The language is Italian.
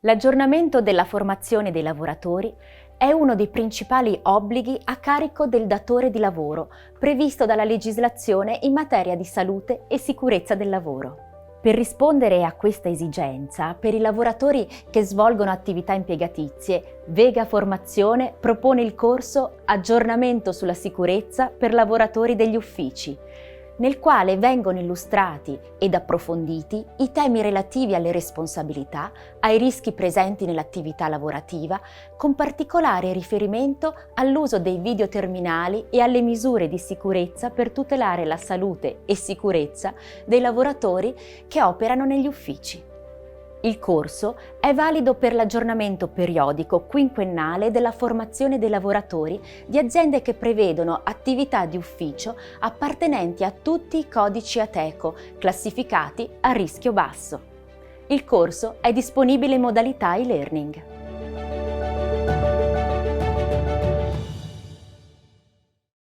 L'aggiornamento della formazione dei lavoratori è uno dei principali obblighi a carico del datore di lavoro, previsto dalla legislazione in materia di salute e sicurezza del lavoro. Per rispondere a questa esigenza, per i lavoratori che svolgono attività impiegatizie, Vega Formazione propone il corso Aggiornamento sulla sicurezza per lavoratori degli uffici, nel quale vengono illustrati ed approfonditi i temi relativi alle responsabilità, ai rischi presenti nell'attività lavorativa, con particolare riferimento all'uso dei videoterminali e alle misure di sicurezza per tutelare la salute e sicurezza dei lavoratori che operano negli uffici. Il corso è valido per l'aggiornamento periodico quinquennale della formazione dei lavoratori di aziende che prevedono attività di ufficio appartenenti a tutti i codici Ateco, classificati a rischio basso. Il corso è disponibile in modalità e-learning.